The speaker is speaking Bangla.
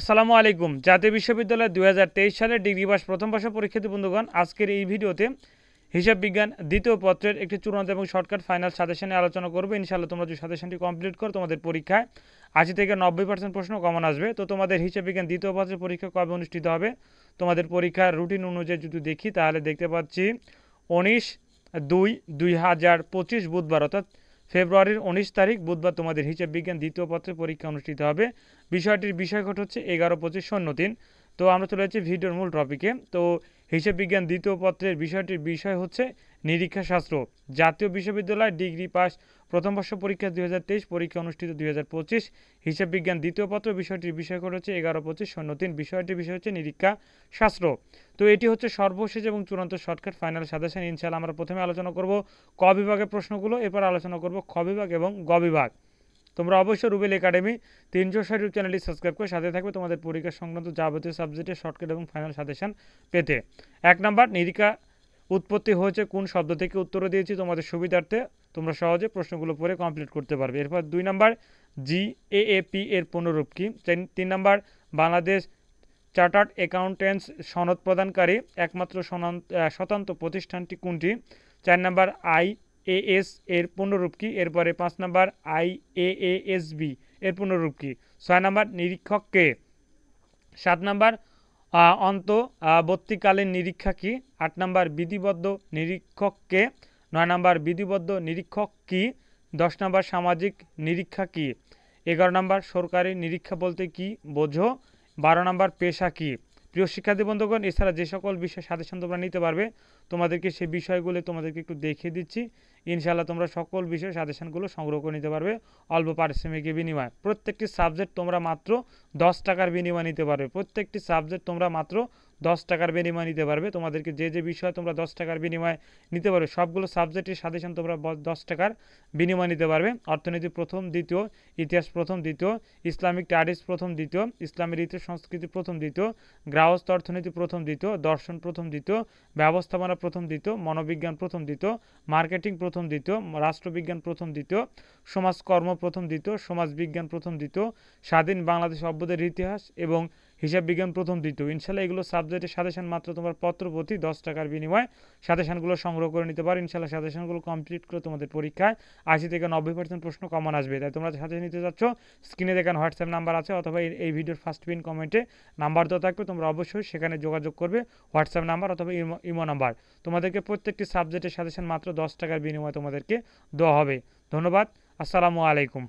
আসসালামু আলাইকুম। জাতীয় বিশ্ববিদ্যালয় ২০২৩ সালের ডিগ্রি পাস প্রথম বর্ষের পরীক্ষার্থী বন্ধুগণ, আজকের এই ভিডিওতে হিসাব বিজ্ঞান দ্বিতীয় পত্রের একটি চূড়ান্ত এবং শর্টকাট ফাইনাল সাজেশনে আলোচনা করবো। ইনশাআল্লাহ তোমরা যদি সাজেশনটি কমপ্লিট করো তোমাদের পরীক্ষায় ৮০ থেকে ৯০% প্রশ্ন কমন আসবে। তো তোমাদের হিসাব বিজ্ঞান দ্বিতীয় পত্রের পরীক্ষা কবে অনুষ্ঠিত হবে? তোমাদের পরীক্ষার রুটিন অনুযায়ী যদি দেখি তাহলে দেখতে পাচ্ছি ১৯/২/২০২৫ বুধবার, অর্থাৎ ফেব্রুয়ারির ১৯ তারিখ বুধবার তোমাদের হিসাব বিজ্ঞান দ্বিতীয় পত্রের পরীক্ষা অনুষ্ঠিত হবে। বিষয়টির বিষয়কট হচ্ছে ১১/২৫/০৩। তো আমরা চলে যাচ্ছি ভিডিওর মূল টপিকে। তো হিসাব বিজ্ঞান দ্বিতীয় পত্রের বিষয়টির বিষয় হচ্ছে নিরীক্ষা শাস্ত্র। জাতীয় বিশ্ববিদ্যালয় ডিগ্রি পাস প্রথম বর্ষ পরীক্ষা ২০২৩, পরীক্ষা অনুষ্ঠিত ২০২৫। হিসাব বিজ্ঞান দ্বিতীয় পত্র, বিষয়টির বিষয়কট হচ্ছে ১১/২৫/০৩। বিষয়টির বিষয় হচ্ছে নিরীক্ষা শাস্ত্র। তো এটি হচ্ছে সর্বশেষ এবং চূড়ান্ত শর্টকাট ফাইনাল সাজেশন। ইনশাআল্লাহ আমরা প্রথমে আলোচনা করব ক বিভাগের প্রশ্নগুলো, এরপর আলোচনা করব খ বিভাগ এবং গ বিভাগ। তোমরা অবশ্যই রুবেল একাডেমি ৩৬০ ইউটিউব চ্যানেলটি সাবস্ক্রাইব করে সাথে থাকবে তোমাদের পরীক্ষা সংক্রান্ত যাবতীয় সাবজেক্টের শর্টকাট এবং ফাইনাল সাজেশন পেতে। ১ নাম্বার, নিরীক্ষা উৎপত্তি হয়েছে কোন শব্দ থেকে? উত্তর দিয়েছি তোমাদের সুবিধার্থে, তোমরা সহজে প্রশ্নগুলো পড়ে কমপ্লিট করতে পারবে। এরপর ২ নাম্বার, জিএএপি এর পুনরূপ কি? ৩ নাম্বার, বাংলাদেশ চার্টার্ড অ্যাকাউন্ট্যান্টস সনদ প্রদানকারী একমাত্র স্বতন্ত্র প্রতিষ্ঠানটি কোনটি? ৪ নাম্বার, আইএএস এর পুনরূপ কি? এরপরে ৫ নাম্বার, আইএএএসবি এর পুনরূপ কি? ৬ নাম্বার, নিরীক্ষক কে? ৭ নাম্বার, অন্তর্বর্তীকালীন নিরীক্ষা কি? ৮ নাম্বার, বিধিবদ্ধ নিরীক্ষক কে? ৯ নাম্বার, বিধিবদ্ধ নিরীক্ষক কি? ১০ নাম্বার, সামাজিক নিরীক্ষা কি? ১১ নাম্বার, সরকারি নিরীক্ষা বলতে কি বোঝো? ১২ নাম্বার, পেশা কি? প্রিয় শিক্ষার্থী বন্ধুগণ, এছাড়া যে সকল বিষয় সাজেশন তোমরা নিতে পারবে তোমাদেরকে সেই বিষয়গুলো তোমাদেরকে একটু দেখিয়ে দিচ্ছি। ইনশাআল্লাহ তোমরা সকল বিষয় সাজেশনগুলো সংগ্রহ করে নিতে পারবে অল্প পারিশ্রমিকের বিনিময়ে। প্রত্যেকটি সাবজেক্ট তোমরা মাত্র ১০ টাকার বিনিময়ে নিতে পারবে। প্রত্যেকটি সাবজেক্ট তোমরা মাত্র ১০ টাকার বিনিময়ে নিতে পারবে। তোমাদেরকে যে বিষয় তোমরা ১০ টাকার বিনিময়ে নিতে পারবে সবগুলো সাবজেক্টের সাজেশন তোমরা 10 টাকার বিনিময়ে নিতে পারবে। অর্থনীতি প্রথম দ্বিতীয়, ইতিহাস প্রথম দ্বিতীয়, ইসলামিক স্টাডিজ প্রথম দ্বিতীয়, ইসলামের ইতিহাস সংস্কৃতি প্রথম দ্বিতীয়, গৃহস্থ অর্থনীতি প্রথম দ্বিতীয়, দর্শন প্রথম দ্বিতীয়, ব্যবস্থাপনা প্রথম দ্বিতীয়, মনোবিজ্ঞান প্রথম দ্বিতীয়, মার্কেটিং প্রথম দ্বিতীয়, রাষ্ট্রবিজ্ঞান প্রথম দ্বিতীয়, সমাজকর্ম প্রথম দ্বিতীয়, সমাজবিজ্ঞান প্রথম দ্বিতীয়, স্বাধীন বাংলাদেশ অভ্যুদয়ের ইতিহাস এবং হিসাব বিজ্ঞান প্রথম দ্বিতীয়। ইনশাআল্লাহ এগুলো সাবজেক্টের সাজেশন মাত্র তোমার পত্র প্রতি ১০ টাকার বিনিময়ে সাজেশনগুলো সংগ্রহ করে নিতে পারো। ইনশাআল্লাহ সাজেশনগুলো কমপ্লিট করে তোমাদের পরীক্ষায় ৮০ থেকে ৯০% প্রশ্ন কমন আসবে। তাই তোমরা সাজেশন নিতে যাচ্ছ, স্ক্রিনে দেখানো হোয়াটসঅ্যাপ নাম্বার আছে অথবা এই ভিডিওর ফার্স্ট পিন কমেন্টে নাম্বার দেওয়া থাকবে, তোমরা অবশ্যই সেখানে যোগাযোগ করবে। হোয়াটসঅ্যাপ নাম্বার অথবা ইমো নাম্বার। তোমাদেরকে প্রত্যেকটি সাবজেক্টের সাজেশন মাত্র ১০ টাকার বিনিময়ে তোমাদেরকে দেওয়া হবে। ধন্যবাদ। আসসালামু আলাইকুম।